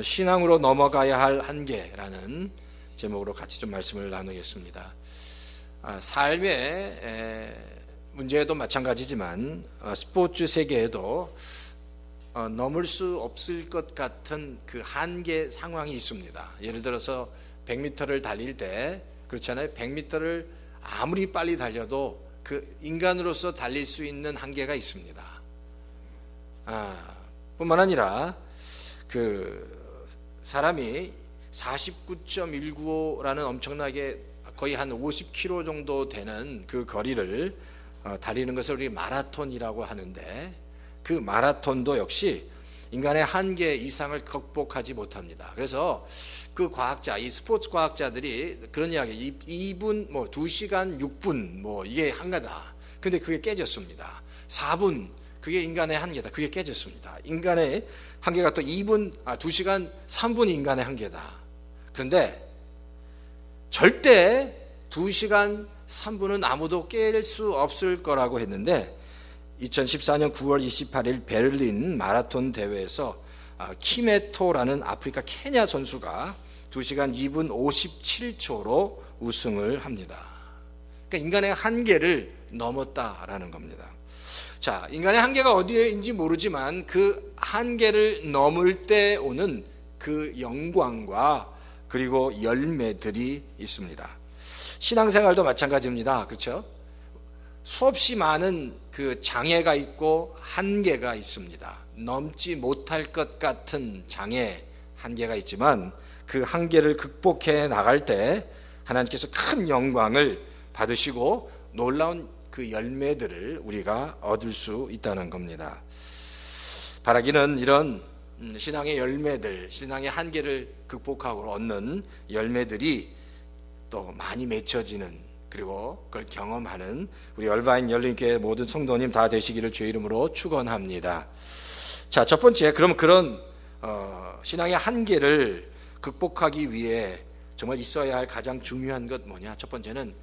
오늘 신앙으로 넘어가야 할 한계라는 제목으로 같이 좀 말씀을 나누겠습니다. 삶의 문제도 마찬가지지만 스포츠 세계에도 넘을 수 없을 것 같은 그 한계 상황이 있습니다. 예를 들어서 100m를 달릴 때 그렇잖아요. 100m를 아무리 빨리 달려도 그 인간으로서 달릴 수 있는 한계가 있습니다. 뿐만 아니라 그 사람이 49.195라는 엄청나게 거의 한 50km 정도 되는 그 거리를 달리는 것을 우리 마라톤이라고 하는데, 그 마라톤도 역시 인간의 한계 이상을 극복하지 못합니다. 그래서 그 과학자, 이 스포츠 과학자들이 그런 이야기, 2분, 2시간 6분, 이게 한계다. 근데 그게 깨졌습니다. 4분, 그게 인간의 한계다. 그게 깨졌습니다. 인간의 한계가 또 2시간 3분이 인간의 한계다. 그런데 절대 2시간 3분은 아무도 깰 수 없을 거라고 했는데, 2014년 9월 28일 베를린 마라톤 대회에서 키메토라는 아프리카 케냐 선수가 2시간 2분 57초로 우승을 합니다. 그러니까 인간의 한계를 넘었다라는 겁니다. 자, 인간의 한계가 어디에인지 모르지만 그 한계를 넘을 때 오는 그 영광과 그리고 열매들이 있습니다. 신앙생활도 마찬가지입니다. 그렇죠? 수없이 많은 그 장애가 있고 한계가 있습니다. 넘지 못할 것 같은 장애, 한계가 있지만 그 한계를 극복해 나갈 때 하나님께서 큰 영광을 받으시고 놀라운 그 열매들을 우리가 얻을 수 있다는 겁니다. 바라기는 이런 신앙의 열매들, 신앙의 한계를 극복하고 얻는 열매들이 또 많이 맺혀지는, 그리고 그걸 경험하는 우리 얼바인 열린교회 모든 성도님 다 되시기를 주의 이름으로 축원합니다. 자, 첫 번째, 그럼 그런 신앙의 한계를 극복하기 위해 정말 있어야 할 가장 중요한 것 뭐냐? 첫 번째는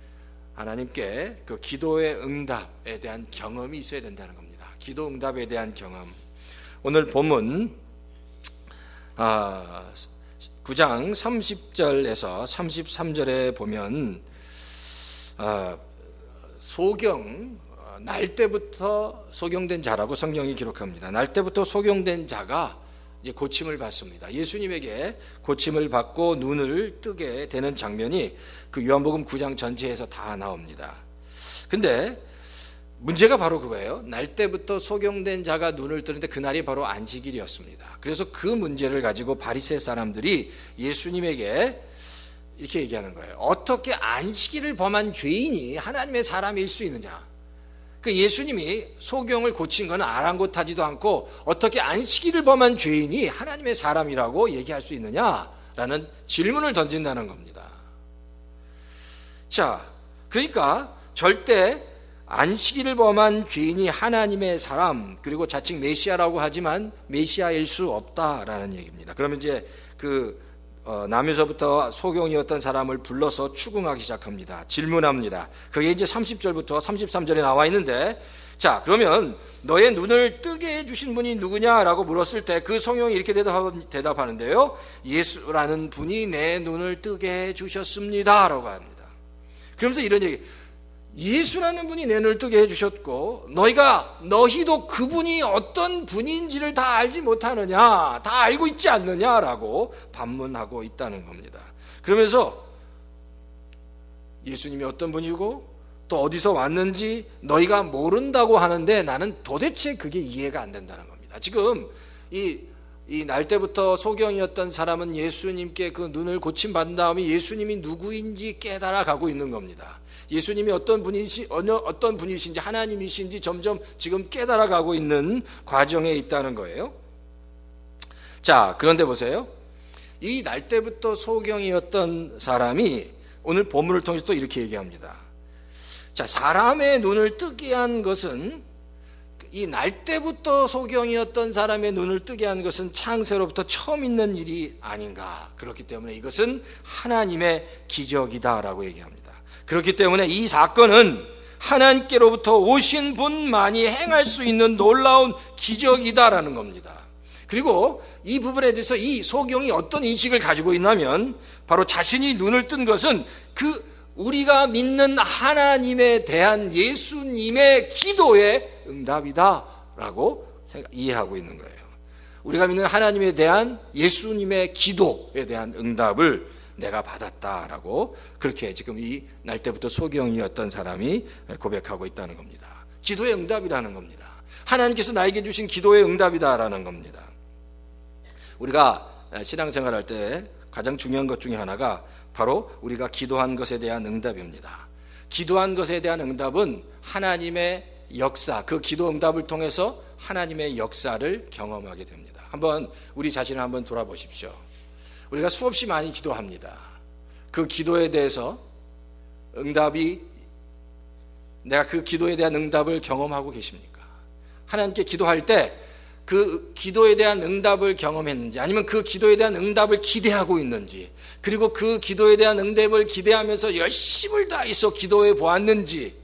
하나님께 그 기도의 응답에 대한 경험이 있어야 된다는 겁니다. 기도 응답에 대한 경험. 오늘 본문 9장 30절에서 33절에 보면 날 때부터 소경된 자라고 성경이 기록합니다. 날 때부터 소경된 자가 이제 고침을 받습니다. 예수님에게 고침을 받고 눈을 뜨게 되는 장면이 그 요한복음 9장 전체에서 다 나옵니다. 근데 문제가 바로 그거예요. 날 때부터 소경된 자가 눈을 뜨는데 그날이 바로 안식일이었습니다. 그래서 그 문제를 가지고 바리새 사람들이 예수님에게 이렇게 얘기하는 거예요. 어떻게 안식일을 범한 죄인이 하나님의 사람일 수 있느냐? 그 예수님이 소경을 고친 것은 아랑곳하지도 않고 어떻게 안식일을 범한 죄인이 하나님의 사람이라고 얘기할 수 있느냐라는 질문을 던진다는 겁니다. 자, 그러니까 절대 안식일을 범한 죄인이 하나님의 사람, 그리고 자칭 메시아라고 하지만 메시아일 수 없다라는 얘기입니다. 그러면 이제 남에서부터 소경이었던 사람을 불러서 추궁하기 시작합니다. 질문합니다. 그게 이제 30절부터 33절에 나와 있는데, 자, 그러면 너의 눈을 뜨게 해주신 분이 누구냐라고 물었을 때 그 소경이 이렇게 대답하는데요. 예수라는 분이 내 눈을 뜨게 해주셨습니다 라고 합니다. 그러면서 이런 얘기, 예수라는 분이 내 눈을 뜨게 해주셨고 너희도 그분이 어떤 분인지를 다 알지 못하느냐, 다 알고 있지 않느냐라고 반문하고 있다는 겁니다. 그러면서 예수님이 어떤 분이고 또 어디서 왔는지 너희가 모른다고 하는데 나는 도대체 그게 이해가 안 된다는 겁니다. 지금 이 날 때부터 소경이었던 사람은 예수님께 그 눈을 고침받은 다음에 예수님이 누구인지 깨달아 가고 있는 겁니다. 예수님이 어떤 분이신지 하나님이신지 점점 지금 깨달아 가고 있는 과정에 있다는 거예요. 자, 그런데 보세요. 이 날 때부터 소경이었던 사람이 오늘 본문을 통해서 또 이렇게 얘기합니다. 자, 사람의 눈을 뜨게 한 것은, 이 날 때부터 소경이었던 사람의 눈을 뜨게 한 것은 창세로부터 처음 있는 일이 아닌가. 그렇기 때문에 이것은 하나님의 기적이다라고 얘기합니다. 그렇기 때문에 이 사건은 하나님께로부터 오신 분만이 행할 수 있는 놀라운 기적이다라는 겁니다. 그리고 이 부분에 대해서 이 소경이 어떤 인식을 가지고 있냐면 바로 자신이 눈을 뜬 것은 우리가 믿는 하나님에 대한 예수님의 기도의 응답이다라고 이해하고 있는 거예요. 우리가 믿는 하나님에 대한 예수님의 기도에 대한 응답을 내가 받았다라고 그렇게 지금 이 날 때부터 소경이었던 사람이 고백하고 있다는 겁니다. 기도의 응답이라는 겁니다. 하나님께서 나에게 주신 기도의 응답이다라는 겁니다. 우리가 신앙생활할 때 가장 중요한 것 중에 하나가 바로 우리가 기도한 것에 대한 응답입니다. 기도한 것에 대한 응답은 하나님의 역사, 그 기도 응답을 통해서 하나님의 역사를 경험하게 됩니다. 한번 우리 자신을 한번 돌아보십시오. 우리가 수없이 많이 기도합니다. 그 기도에 대해서 내가 그 기도에 대한 응답을 경험하고 계십니까? 하나님께 기도할 때 그 기도에 대한 응답을 경험했는지, 아니면 그 기도에 대한 응답을 기대하고 있는지, 그리고 그 기도에 대한 응답을 기대하면서 열심을 다해서 기도해 보았는지,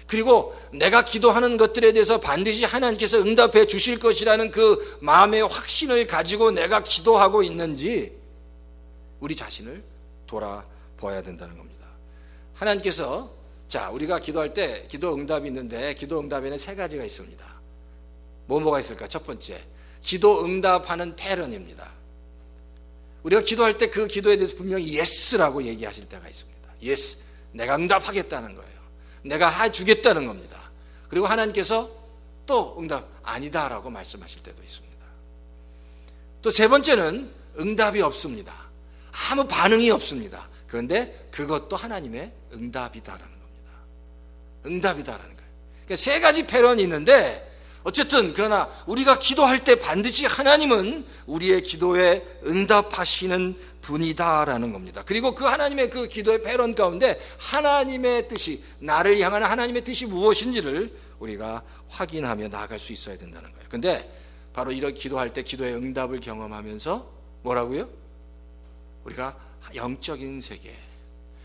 그리고 내가 기도하는 것들에 대해서 반드시 하나님께서 응답해 주실 것이라는 그 마음의 확신을 가지고 내가 기도하고 있는지 우리 자신을 돌아봐야 된다는 겁니다. 하나님께서 우리가 기도할 때 기도 응답이 있는데 기도 응답에는 세 가지가 있습니다. 뭐가 있을까? 첫 번째, 기도 응답하는 패런입니다. 우리가 기도할 때 그 기도에 대해서 분명히 예스라고 얘기하실 때가 있습니다. 예스, 내가 응답하겠다는 거예요. 내가 해주겠다는 겁니다. 그리고 하나님께서 또 응답 아니다라고 말씀하실 때도 있습니다. 또 세 번째는 응답이 없습니다. 아무 반응이 없습니다. 그런데 그것도 하나님의 응답이다라는 겁니다. 응답이다라는 거예요. 그러니까 세 가지 패런이 있는데 어쨌든 그러나 우리가 기도할 때 반드시 하나님은 우리의 기도에 응답하시는 분이다라는 겁니다. 그리고 그 하나님의 그 기도의 패런 가운데 하나님의 뜻이, 나를 향한 하나님의 뜻이 무엇인지를 우리가 확인하며 나아갈 수 있어야 된다는 거예요. 근데 바로 이런 기도할 때 기도의 응답을 경험하면서 뭐라고요? 우리가 영적인 세계,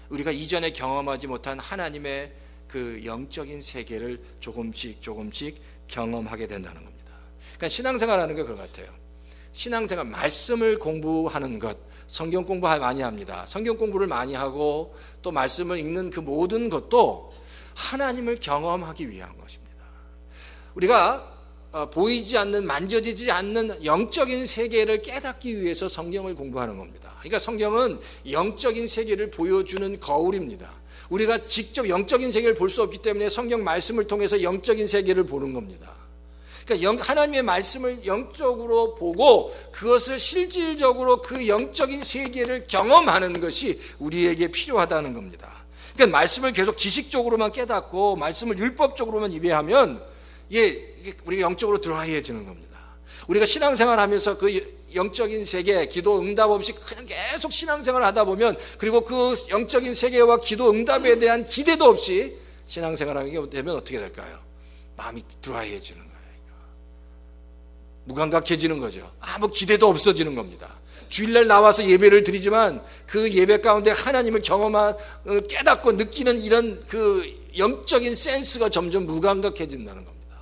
우리가 이전에 경험하지 못한 하나님의 그 영적인 세계를 조금씩 경험하게 된다는 겁니다. 그러니까 신앙생활하는 게 그런 것 같아요. 신앙생활, 말씀을 공부하는 것, 성경 공부 많이 합니다. 성경 공부를 많이 하고 또 말씀을 읽는 그 모든 것도 하나님을 경험하기 위한 것입니다. 우리가 보이지 않는, 만져지지 않는 영적인 세계를 깨닫기 위해서 성경을 공부하는 겁니다. 그러니까 성경은 영적인 세계를 보여주는 거울입니다. 우리가 직접 영적인 세계를 볼 수 없기 때문에 성경 말씀을 통해서 영적인 세계를 보는 겁니다. 그러니까 하나님의 말씀을 영적으로 보고 그것을 실질적으로 그 영적인 세계를 경험하는 것이 우리에게 필요하다는 겁니다. 그러니까 말씀을 계속 지식적으로만 깨닫고 말씀을 율법적으로만 이해하면 우리가 영적으로 들어와야지는 겁니다. 우리가 신앙생활하면서 그 영적인 세계, 기도 응답 없이 그냥 계속 신앙생활을 하다 보면, 그리고 그 영적인 세계와 기도 응답에 대한 기대도 없이 신앙생활하게 되면 어떻게 될까요? 마음이 들어와야지는 거예요. 무감각해지는 거죠. 아무 기대도 없어지는 겁니다. 주일날 나와서 예배를 드리지만 그 예배 가운데 하나님을 깨닫고 느끼는 이런 그 영적인 센스가 점점 무감각해진다는 겁니다.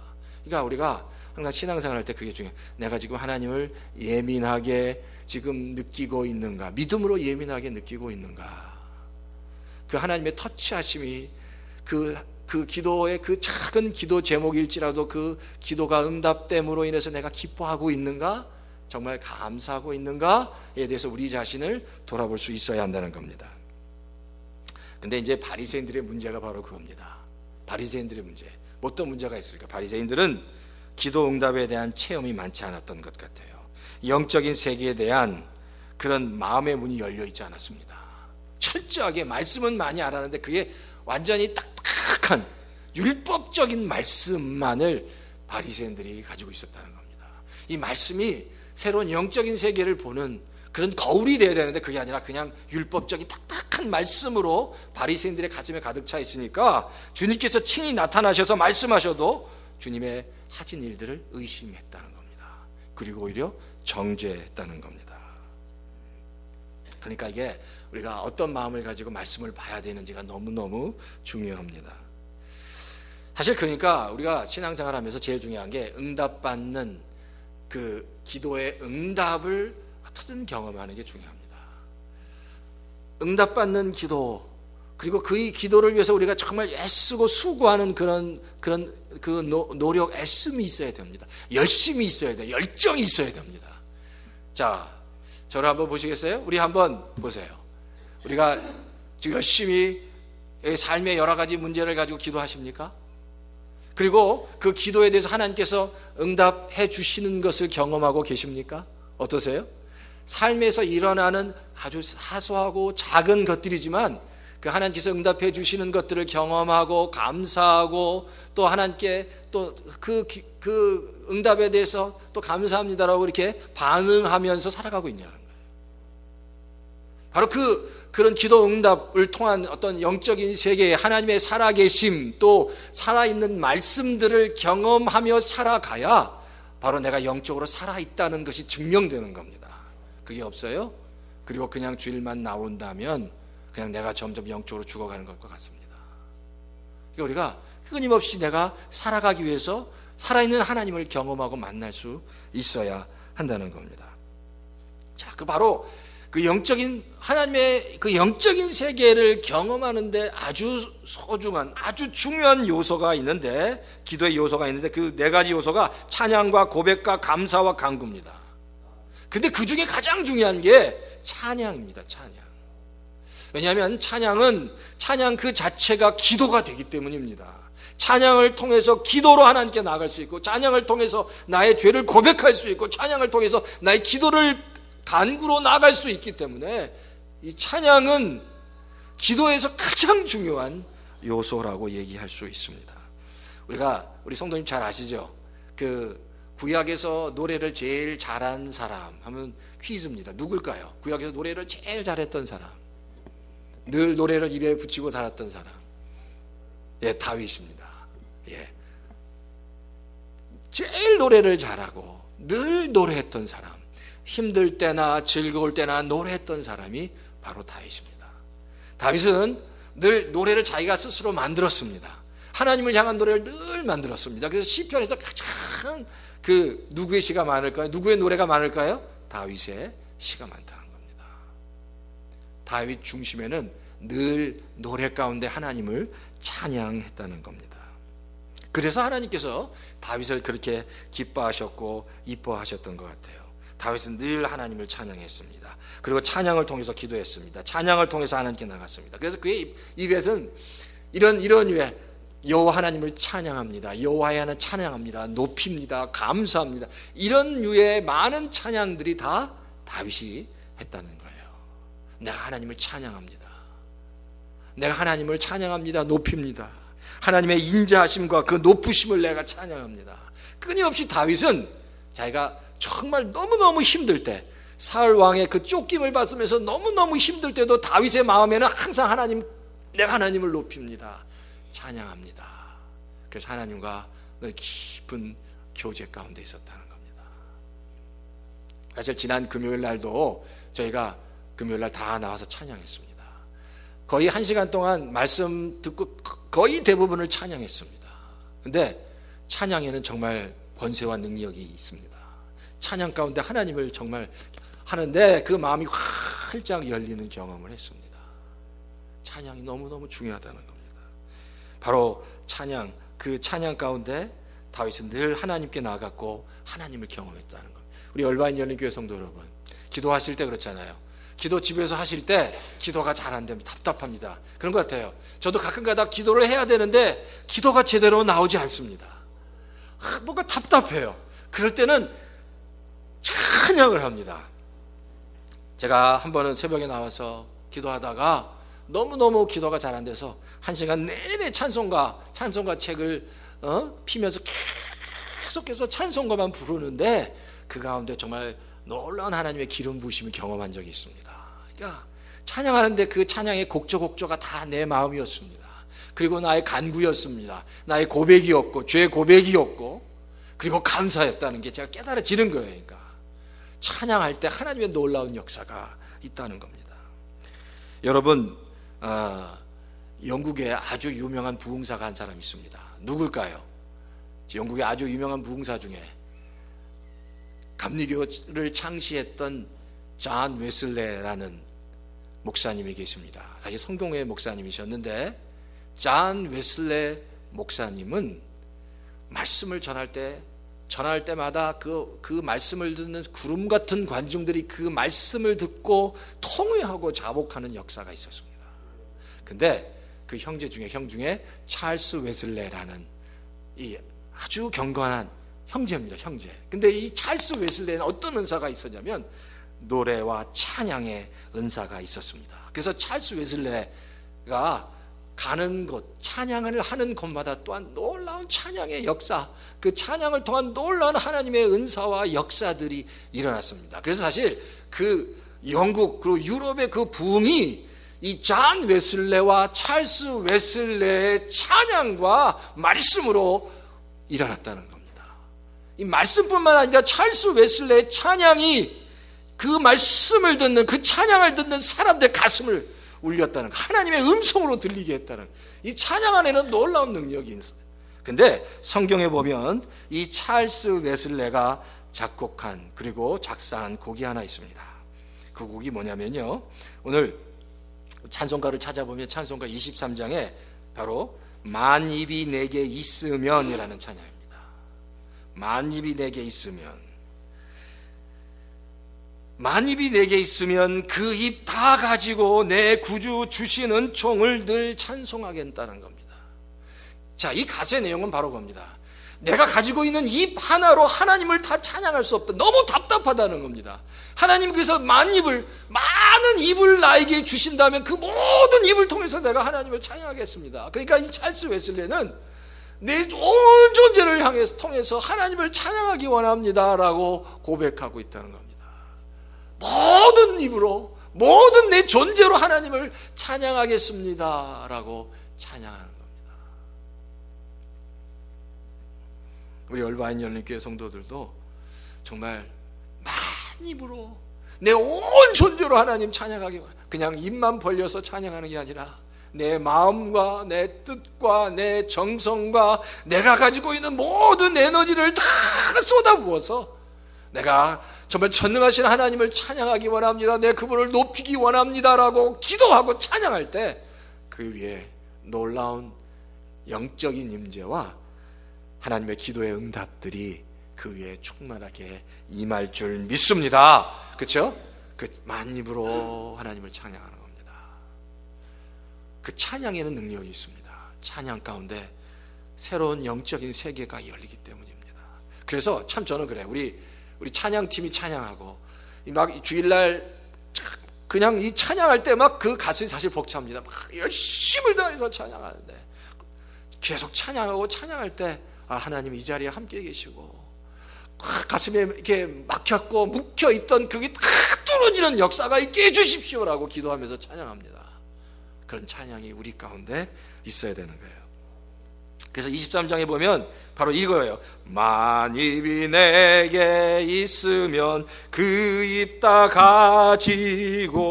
그러니까 우리가 항상 신앙생활 할 때 그게 중요해요. 내가 지금 하나님을 예민하게 지금 느끼고 있는가, 믿음으로 예민하게 느끼고 있는가, 그 하나님의 터치하심이 그 기도의 그 작은 기도 제목일지라도 그 기도가 응답됨으로 인해서 내가 기뻐하고 있는가, 정말 감사하고 있는가에 대해서 우리 자신을 돌아볼 수 있어야 한다는 겁니다. 근데 이제 바리새인들의 문제가 바로 그겁니다. 바리새인들의 문제. 어떤 문제가 있을까? 바리새인들은 기도 응답에 대한 체험이 많지 않았던 것 같아요. 영적인 세계에 대한 그런 마음의 문이 열려 있지 않았습니다. 철저하게 말씀은 많이 알았는데 그게 완전히 딱딱한 율법적인 말씀만을 바리새인들이 가지고 있었다는 겁니다. 이 말씀이 새로운 영적인 세계를 보는 그런 거울이 되어야 되는데 그게 아니라 그냥 율법적인 딱딱한 말씀으로 바리새인들의 가슴에 가득 차 있으니까 주님께서 친히 나타나셔서 말씀하셔도 주님의 하신 일들을 의심했다는 겁니다. 그리고 오히려 정죄했다는 겁니다. 그러니까 이게 우리가 어떤 마음을 가지고 말씀을 봐야 되는지가 너무너무 중요합니다. 사실 그러니까 우리가 신앙생활하면서 제일 중요한 게 응답받는 그 기도의 응답을 어떻든 경험하는 게 중요합니다. 응답받는 기도, 그리고 그 기도를 위해서 우리가 정말 애쓰고 수고하는 그런 노력, 애씀이 있어야 됩니다. 열심이 있어야 돼요. 열정이 있어야 됩니다. 자, 저를 한번 보시겠어요? 우리 한번 보세요. 우리가 지금 열심히 삶의 여러 가지 문제를 가지고 기도하십니까? 그리고 그 기도에 대해서 하나님께서 응답해 주시는 것을 경험하고 계십니까? 어떠세요? 삶에서 일어나는 아주 사소하고 작은 것들이지만 그 하나님께서 응답해 주시는 것들을 경험하고 감사하고 또 하나님께 또 그 응답에 대해서 또 감사합니다라고 이렇게 반응하면서 살아가고 있냐는 거예요. 바로 그런 기도 응답을 통한 어떤 영적인 세계에 하나님의 살아계심, 또 살아있는 말씀들을 경험하며 살아가야 바로 내가 영적으로 살아있다는 것이 증명되는 겁니다. 그게 없어요? 그리고 그냥 주일만 나온다면 그냥 내가 점점 영적으로 죽어가는 것과 같습니다. 그러니까 우리가 끊임없이 내가 살아가기 위해서 살아있는 하나님을 경험하고 만날 수 있어야 한다는 겁니다. 자, 바로 그 영적인 하나님의 그 영적인 세계를 경험하는데 아주 소중한, 아주 중요한 요소가 있는데, 기도의 요소가 있는데 그 네 가지 요소가 찬양과 고백과 감사와 간구입니다. 근데 그 중에 가장 중요한 게 찬양입니다. 찬양. 왜냐하면 찬양 그 자체가 기도가 되기 때문입니다. 찬양을 통해서 기도로 하나님께 나아갈 수 있고, 찬양을 통해서 나의 죄를 고백할 수 있고, 찬양을 통해서 나의 기도를 간구로 나아갈 수 있기 때문에 이 찬양은 기도에서 가장 중요한 요소라고 얘기할 수 있습니다. 우리 성도님 잘 아시죠? 그 구약에서 노래를 제일 잘한 사람 하면 퀴즈입니다. 누굴까요? 구약에서 노래를 제일 잘했던 사람, 늘 노래를 입에 붙이고 달았던 사람, 다윗입니다. 제일 노래를 잘하고 늘 노래했던 사람, 힘들 때나 즐거울 때나 노래했던 사람이 바로 다윗입니다. 다윗은 늘 노래를 자기가 스스로 만들었습니다. 하나님을 향한 노래를 늘 만들었습니다. 그래서 시편에서 가장 누구의 시가 많을까요? 누구의 노래가 많을까요? 다윗의 시가 많다는 겁니다. 다윗 중심에는 늘 노래 가운데 하나님을 찬양했다는 겁니다. 그래서 하나님께서 다윗을 그렇게 기뻐하셨고 이뻐하셨던 것 같아요. 다윗은 늘 하나님을 찬양했습니다. 그리고 찬양을 통해서 기도했습니다. 찬양을 통해서 하나님께 나갔습니다. 그래서 그의 입에서는 이런 유의 여호와 하나님을 찬양합니다. 여호와의 하나님 찬양합니다. 높입니다. 감사합니다. 이런 유의 많은 찬양들이 다 다윗이 했다는 거예요. 내가 하나님을 찬양합니다. 내가 하나님을 찬양합니다. 높입니다. 하나님의 인자하심과 그 높으심을 내가 찬양합니다. 끊임없이 다윗은 자기가 정말 너무너무 힘들 때, 사울 왕의 그 쫓김을 받으면서 너무너무 힘들 때도 다윗의 마음에는 항상 내가 하나님을 높입니다. 찬양합니다. 그래서 하나님과 늘 깊은 교제 가운데 있었다는 겁니다. 사실 지난 금요일 날도 저희가 금요일 날 다 나와서 찬양했습니다. 거의 1시간 동안 말씀 듣고 거의 대부분을 찬양했습니다. 근데 찬양에는 정말 권세와 능력이 있습니다. 찬양 가운데 하나님을 정말 하는데 그 마음이 활짝 열리는 경험을 했습니다. 찬양이 너무너무 중요하다는 겁니다. 바로 그 찬양 가운데 다윗은 늘 하나님께 나아갔고 하나님을 경험했다는 겁니다. 우리 얼바인 열린교회 성도 여러분, 기도하실 때 그렇잖아요. 기도 집에서 하실 때 기도가 잘 안 됩니다. 답답합니다. 그런 것 같아요. 저도 가끔가다 기도를 해야 되는데 기도가 제대로 나오지 않습니다. 뭔가 답답해요. 그럴 때는 찬양을 합니다. 제가 한 번은 새벽에 나와서 기도하다가 너무너무 기도가 잘 안 돼서 1시간 내내 찬송가 책을 피면서 계속해서 찬송가만 부르는데 그 가운데 정말 놀라운 하나님의 기름 부으심을 경험한 적이 있습니다. 그러니까 찬양하는데 그 찬양의 곡조가 다 내 마음이었습니다. 그리고 나의 간구였습니다. 나의 고백이었고 죄 고백이었고 그리고 감사였다는 게 제가 깨달아지는 거예요. 그러니까 찬양할 때 하나님의 놀라운 역사가 있다는 겁니다. 여러분, 영국에 아주 유명한 부흥사가 한 사람이 있습니다. 누굴까요? 영국의 아주 유명한 부흥사 중에 감리교를 창시했던 존 웨슬레라는 목사님이 계십니다. 사실 성경의 목사님이셨는데 존 웨슬레 목사님은 말씀을 전할 때마다 그 말씀을 듣는 구름 같은 관중들이 그 말씀을 듣고 통회하고 자복하는 역사가 있었습니다. 근데 그 형 중에 찰스 웨슬레라는 이 아주 경건한 형제입니다. 형제. 근데 이 찰스 웨슬레는 어떤 은사가 있었냐면 노래와 찬양의 은사가 있었습니다. 그래서 찰스 웨슬레가 가는 곳, 찬양을 하는 곳마다 또한 놀라운 찬양의 역사, 그 찬양을 통한 놀라운 하나님의 은사와 역사들이 일어났습니다. 그래서 사실 그 영국 그리고 유럽의 그 부흥이 이 존 웨슬레와 찰스 웨슬레의 찬양과 말씀으로 일어났다는 겁니다. 이 말씀뿐만 아니라 찰스 웨슬레의 찬양이 그 말씀을 듣는, 그 찬양을 듣는 사람들의 가슴을 울렸다는, 하나님의 음성으로 들리게 했다는, 이 찬양 안에는 놀라운 능력이 있어요. 근데 성경에 보면 이 찰스 웨슬레가 작곡한 그리고 작사한 곡이 하나 있습니다. 그 곡이 뭐냐면요, 오늘 찬송가를 찾아보면 찬송가 23장에 바로 만 입이 내게 있으면이라는 찬양입니다. 만 입이 내게 있으면, 만 입이 내게 있으면 그 입 다 가지고 내 구주 주신 은총을 늘 찬송하겠다는 겁니다. 자, 이 가사의 내용은 바로 겁니다. 내가 가지고 있는 입 하나로 하나님을 다 찬양할 수 없다. 너무 답답하다는 겁니다. 하나님께서 많은 입을 나에게 주신다면 그 모든 입을 통해서 내가 하나님을 찬양하겠습니다. 그러니까 이 찰스 웨슬레는 내 온 존재를 통해서 하나님을 찬양하기 원합니다라고 고백하고 있다는 겁니다. 모든 입으로, 모든 내 존재로 하나님을 찬양하겠습니다라고 찬양하는 겁니다. 우리 얼바인 열린교회 성도들도 정말 많은 입으로 내 온 존재로 하나님 찬양하기 원합니다. 그냥 입만 벌려서 찬양하는 게 아니라 내 마음과 내 뜻과 내 정성과 내가 가지고 있는 모든 에너지를 다 쏟아부어서 내가 정말 전능하신 하나님을 찬양하기 원합니다. 내 그분을 높이기 원합니다라고 기도하고 찬양할 때 그 위에 놀라운 영적인 임재와 하나님의 기도의 응답들이 그 위에 충만하게 임할 줄 믿습니다. 그렇죠? 그 만입으로 하나님을 찬양하는 겁니다. 그 찬양에는 능력이 있습니다. 찬양 가운데 새로운 영적인 세계가 열리기 때문입니다. 그래서 참 저는 그래요. 우리 찬양팀이 찬양하고 막 주일날 그냥 이 찬양할 때 막 그 가슴이 사실 벅찹니다. 막 열심을 다해서 찬양하는데 계속 찬양하고 찬양할 때 하나님 이 자리에 함께 계시고 가슴에 이렇게 막혔고 묵혀있던 그게 다 뚫어지는 역사가 있게 해주십시오라고 기도하면서 찬양합니다. 그런 찬양이 우리 가운데 있어야 되는 거예요. 그래서 23장에 보면 바로 이거예요. 만입이 내게 있으면 그 입 다 가지고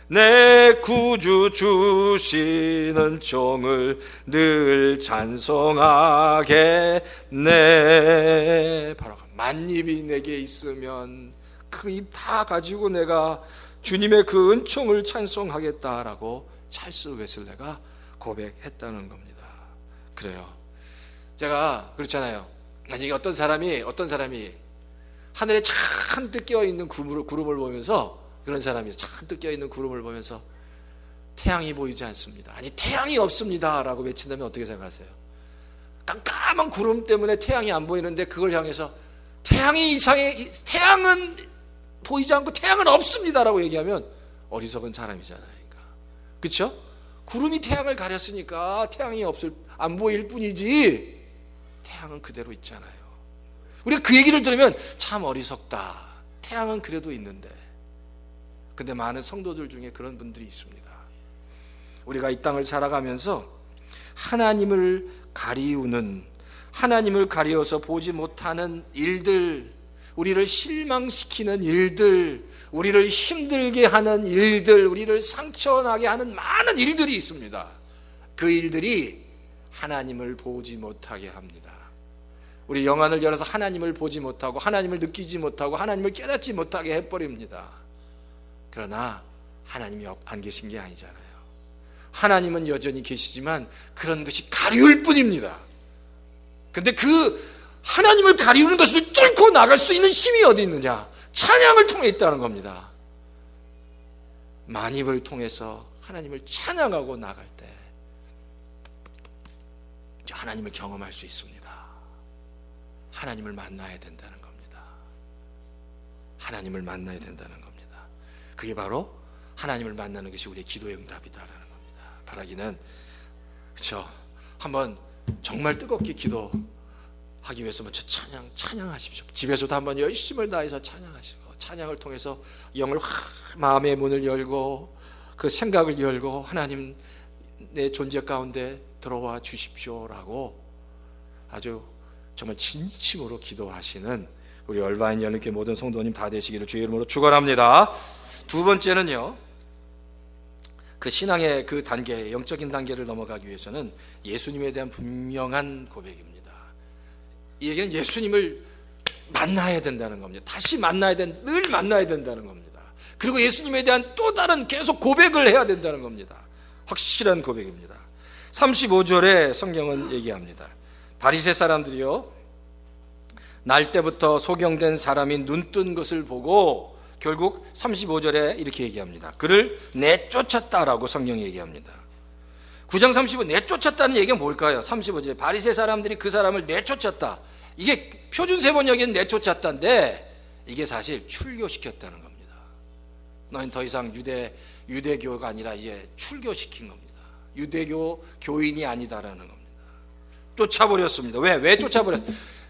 내 구주 주시는 종을 늘 찬송하겠네. 바로 만입이 내게 있으면 그 입 다 가지고 내가 주님의 그 은총을 찬송하겠다라고 찰스 웨슬레가 고백했다는 겁니다. 그래요. 제가 그렇잖아요. 만약에 어떤 사람이 하늘에 잔뜩 끼어있는 구름을 보면서, 그런 사람이 잔뜩 끼어있는 구름을 보면서 태양이 보이지 않습니다. 아니 태양이 없습니다 라고 외친다면 어떻게 생각하세요? 깜깜한 구름 때문에 태양이 안 보이는데 그걸 향해서 태양은 보이지 않고 태양은 없습니다 라고 얘기하면 어리석은 사람이잖아요. 그렇죠? 구름이 태양을 가렸으니까 태양이 안 보일 뿐이지 태양은 그대로 있잖아요. 우리가 그 얘기를 들으면 참 어리석다. 태양은 그래도 있는데. 근데 많은 성도들 중에 그런 분들이 있습니다. 우리가 이 땅을 살아가면서 하나님을 가리우는, 하나님을 가리워서 보지 못하는 일들, 우리를 실망시키는 일들, 우리를 힘들게 하는 일들, 우리를 상처나게 하는 많은 일들이 있습니다. 그 일들이 하나님을 보지 못하게 합니다. 우리 영안을 열어서 하나님을 보지 못하고 하나님을 느끼지 못하고 하나님을 깨닫지 못하게 해버립니다. 그러나 하나님이 안 계신 게 아니잖아요. 하나님은 여전히 계시지만 그런 것이 가리울 뿐입니다. 근데 그 하나님을 가리우는 것을 뚫고 나갈 수 있는 힘이 어디 있느냐? 찬양을 통해 있다는 겁니다. 만입을 통해서 하나님을 찬양하고 나갈 때 하나님을 경험할 수 있습니다. 하나님을 만나야 된다는 겁니다. 하나님을 만나야 된다는 겁니다. 그게 바로 하나님을 만나는 것이 우리의 기도의 응답이다라는 겁니다. 바라기는 그렇죠. 한번 정말 뜨겁게 기도하기 위해서 먼저 찬양하십시오. 집에서도 한번 열심을 다해서 찬양하시고, 찬양을 통해서 영을 마음의 문을 열고 그 생각을 열고 하나님 내 존재 가운데 들어와 주십시오라고 아주 정말 진심으로 기도하시는 우리 얼바인 열린교회 모든 성도님 다 되시기를 주의 이름으로 축원합니다. 두 번째는요, 그 신앙의 그 단계, 영적인 단계를 넘어가기 위해서는 예수님에 대한 분명한 고백입니다. 이 얘기는 예수님을 만나야 된다는 겁니다. 다시 만나야 늘 만나야 된다는 겁니다. 그리고 예수님에 대한 또 다른 계속 고백을 해야 된다는 겁니다. 확실한 고백입니다. 35절에 성경은 얘기합니다. 바리새 사람들이요, 날 때부터 소경된 사람이 눈뜬 것을 보고 결국 35절에 이렇게 얘기합니다. 그를 내쫓았다라고 성경이 얘기합니다. 9장 35 내쫓았다는 얘기가 뭘까요? 35절에 바리새 사람들이 그 사람을 내쫓았다. 이게 표준세번역에는 내쫓았다인데 이게 사실 출교시켰다는 겁니다. 너희는 더 이상 유대교가 아니라 이제 출교시킨 겁니다. 유대교 교인이 아니다라는 겁니다. 쫓아버렸습니다. 왜 쫓아버렸어요?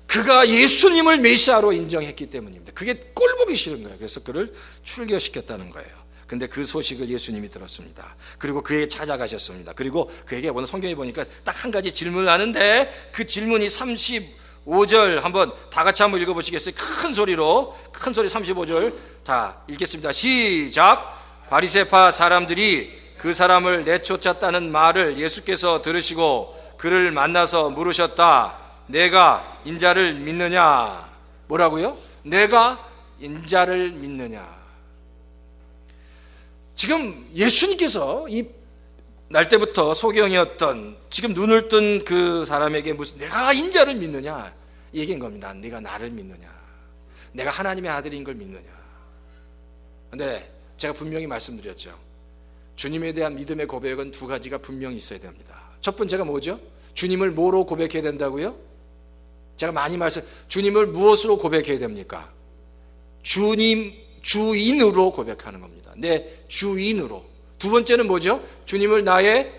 그가 예수님을 메시아로 인정했기 때문입니다. 그게 꼴보기 싫은 거예요. 그래서 그를 출교시켰다는 거예요. 근데 그 소식을 예수님이 들었습니다. 그리고 그에게 찾아가셨습니다. 그리고 그에게 오늘 성경에 보니까 딱 한 가지 질문을 하는데 그 질문이 35절 한번 다 같이 한번 읽어보시겠어요? 큰 소리 35절 다 읽겠습니다. 시작. 바리새파 사람들이 그 사람을 내쫓았다는 말을 예수께서 들으시고 그를 만나서 물으셨다. 내가 인자를 믿느냐? 뭐라고요? 내가 인자를 믿느냐? 지금 예수님께서 이 날 때부터 소경이었던 지금 눈을 뜬 그 사람에게 무슨 내가 인자를 믿느냐? 이 얘기인 겁니다. 내가 나를 믿느냐? 내가 하나님의 아들인 걸 믿느냐? 근데 제가 분명히 말씀드렸죠. 주님에 대한 믿음의 고백은 두 가지가 분명히 있어야 됩니다. 첫 번째가 뭐죠? 주님을 뭐로 고백해야 된다고요? 제가 많이 주님을 무엇으로 고백해야 됩니까? 주인으로 고백하는 겁니다. 내 주인으로. 두 번째는 뭐죠? 주님을 나의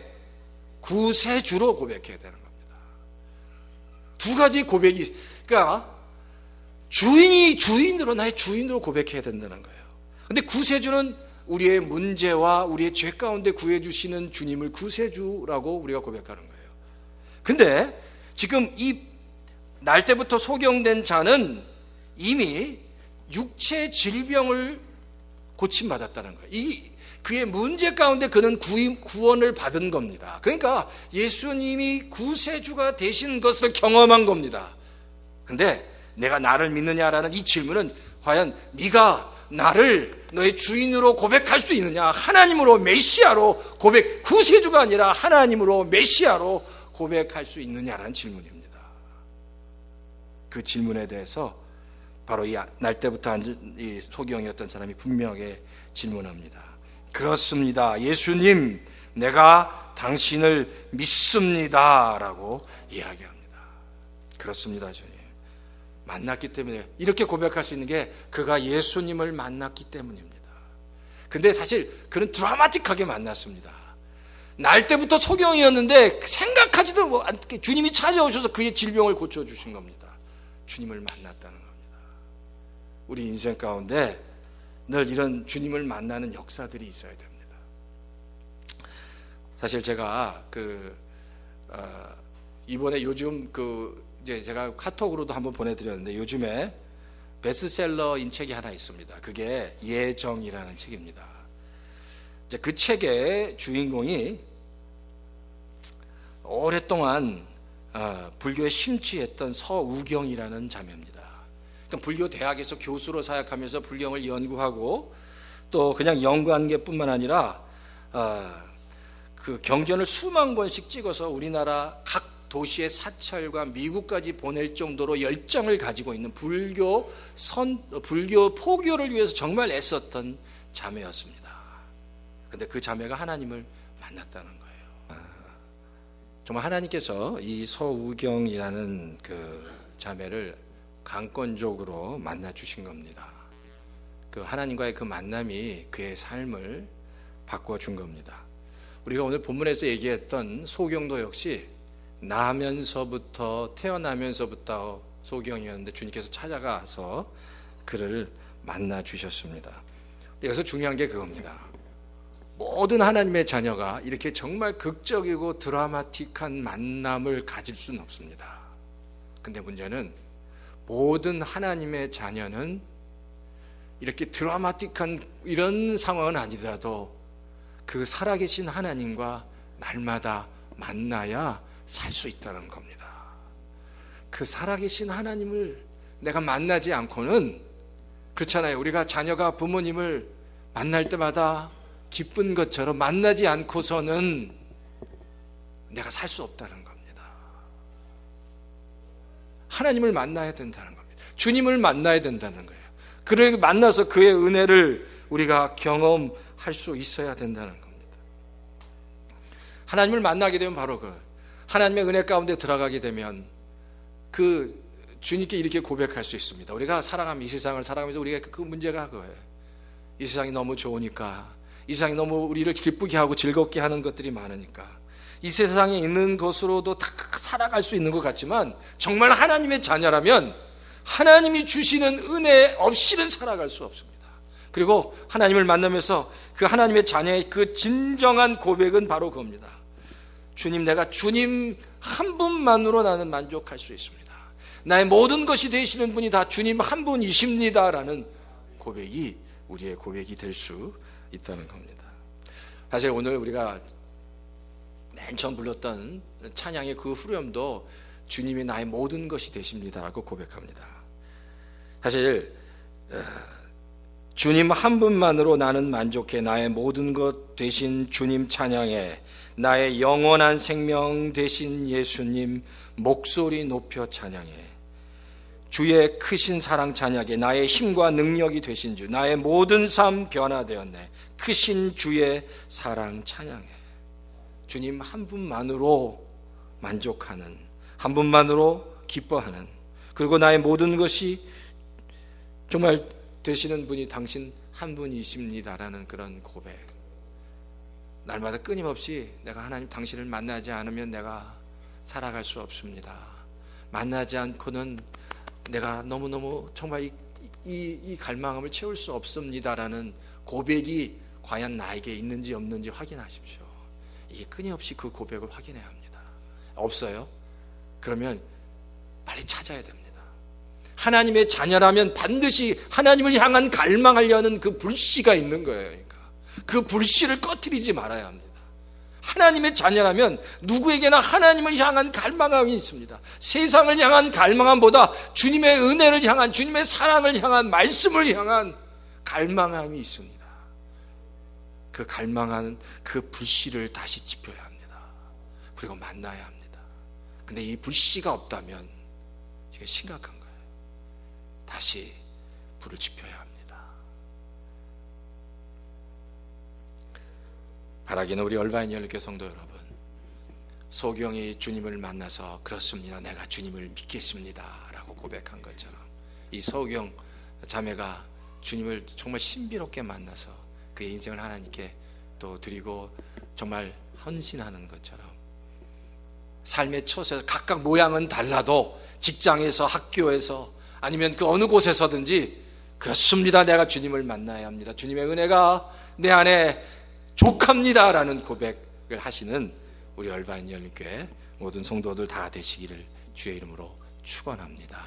구세주로 고백해야 되는 겁니다. 두 가지 고백이, 그러니까 주인으로 나의 주인으로 고백해야 된다는 거예요. 근데 구세주는 우리의 문제와 우리의 죄 가운데 구해주시는 주님을 구세주라고 우리가 고백하는 거예요. 근데 지금 이 날 때부터 소경된 자는 이미 육체 질병을 고침받았다는 거예요. 그의 문제 가운데 그는 구원을 받은 겁니다. 그러니까 예수님이 구세주가 되신 것을 경험한 겁니다. 근데 내가 나를 믿느냐라는 이 질문은 과연 네가 나를 너의 주인으로 고백할 수 있느냐? 하나님으로 메시아로 구세주가 아니라 하나님으로 메시아로 고백할 수 있느냐라는 질문입니다. 그 질문에 대해서 바로 이 날 때부터 이 소경이었던 사람이 분명하게 질문합니다. 그렇습니다. 예수님, 내가 당신을 믿습니다. 라고 이야기합니다. 그렇습니다, 주님. 만났기 때문에 이렇게 고백할 수 있는 게 그가 예수님을 만났기 때문입니다. 근데 사실 그는 드라마틱하게 만났습니다. 날 때부터 소경이었는데 생각하지도 않게 주님이 찾아오셔서 그의 질병을 고쳐주신 겁니다. 주님을 만났다는 겁니다. 우리 인생 가운데 늘 이런 주님을 만나는 역사들이 있어야 됩니다. 사실 제가 이번에 요즘 이제 제가 카톡으로도 한번 보내드렸는데 요즘에 베스트셀러인 책이 하나 있습니다. 그게 예정이라는 책입니다. 이제 그 책의 주인공이 오랫동안 불교에 심취했던 서우경이라는 자매입니다. 그러니까 불교 대학에서 교수로 사역하면서 불경을 연구하고 또 그냥 연구한 게 뿐만 아니라 그 경전을 수만 권씩 찍어서 우리나라 각 도시의 사찰과 미국까지 보낼 정도로 열정을 가지고 있는 불교 포교를 위해서 정말 애썼던 자매였습니다. 그런데 그 자매가 하나님을 만났다는 거예요. 정말 하나님께서 이 서우경이라는 그 자매를 강권적으로 만나 주신 겁니다. 그 하나님과의 그 만남이 그의 삶을 바꿔 준 겁니다. 우리가 오늘 본문에서 얘기했던 소경도 역시 태어나면서부터 소경이었는데 주님께서 찾아가서 그를 만나 주셨습니다. 여기서 중요한 게 그겁니다. 모든 하나님의 자녀가 이렇게 정말 극적이고 드라마틱한 만남을 가질 수는 없습니다. 근데 문제는 모든 하나님의 자녀는 이렇게 드라마틱한 이런 상황은 아니더라도 그 살아계신 하나님과 날마다 만나야 살 수 있다는 겁니다. 그 살아계신 하나님을 내가 만나지 않고는, 그렇잖아요. 우리가 자녀가 부모님을 만날 때마다 기쁜 것처럼 만나지 않고서는 내가 살 수 없다는 겁니다. 하나님을 만나야 된다는 겁니다. 주님을 만나야 된다는 거예요. 그를 만나서 그의 은혜를 우리가 경험할 수 있어야 된다는 겁니다. 하나님을 만나게 되면 바로 하나님의 은혜 가운데 들어가게 되면 그 주님께 이렇게 고백할 수 있습니다. 우리가 살아가면, 이 세상을 살아가면서 우리가 그 문제가 그거예요. 이 세상이 너무 좋으니까, 이 세상이 너무 우리를 기쁘게 하고 즐겁게 하는 것들이 많으니까 이 세상에 있는 것으로도 다 살아갈 수 있는 것 같지만, 정말 하나님의 자녀라면 하나님이 주시는 은혜 없이는 살아갈 수 없습니다. 그리고 하나님을 만나면서 그 하나님의 자녀의 그 진정한 고백은 바로 그겁니다. 주님, 내가 주님 한 분만으로 나는 만족할 수 있습니다. 나의 모든 것이 되시는 분이 다 주님 한 분이십니다라는 고백이 우리의 고백이 될 수 있다는 겁니다. 사실 오늘 우리가 맨 처음 불렀던 찬양의 그 후렴도 주님이 나의 모든 것이 되십니다라고 고백합니다. 사실 주님 한 분만으로 나는 만족해, 나의 모든 것 되신 주님 찬양에 나의 영원한 생명 되신 예수님 목소리 높여 찬양해, 주의 크신 사랑 찬양해, 나의 힘과 능력이 되신 주, 나의 모든 삶 변화되었네, 크신 주의 사랑 찬양해. 주님 한 분만으로 만족하는, 한 분만으로 기뻐하는, 그리고 나의 모든 것이 정말 되시는 분이 당신 한 분이십니다라는 그런 고백. 날마다 끊임없이 내가 하나님 당신을 만나지 않으면 내가 살아갈 수 없습니다. 만나지 않고는 내가 너무너무 정말 이 갈망함을 채울 수 없습니다라는 고백이 과연 나에게 있는지 없는지 확인하십시오. 이게 끊임없이 그 고백을 확인해야 합니다. 없어요? 그러면 빨리 찾아야 됩니다. 하나님의 자녀라면 반드시 하나님을 향한 갈망하려는 그 불씨가 있는 거예요. 그러니까 그 불씨를 꺼트리지 말아야 합니다. 하나님의 자녀라면 누구에게나 하나님을 향한 갈망함이 있습니다. 세상을 향한 갈망함보다 주님의 은혜를 향한, 주님의 사랑을 향한, 말씀을 향한 갈망함이 있습니다. 그 갈망하는 그 불씨를 다시 지펴야 합니다. 그리고 만나야 합니다. 근데 이 불씨가 없다면 이게 심각한 거예요. 다시 불을 지펴야 합니다. 바라기는 우리 얼바인 열립교회 성도 여러분, 소경이 주님을 만나서 그렇습니다, 내가 주님을 믿겠습니다 라고 고백한 것처럼, 이 소경 자매가 주님을 정말 신비롭게 만나서 그의 인생을 하나님께 또 드리고 정말 헌신하는 것처럼, 삶의 처소에서 각각 모양은 달라도 직장에서, 학교에서, 아니면 그 어느 곳에서든지 그렇습니다, 내가 주님을 만나야 합니다, 주님의 은혜가 내 안에 족합니다 라는 고백을 하시는 우리 얼바인 열립교회 모든 성도들 다 되시기를 주의 이름으로 축원합니다.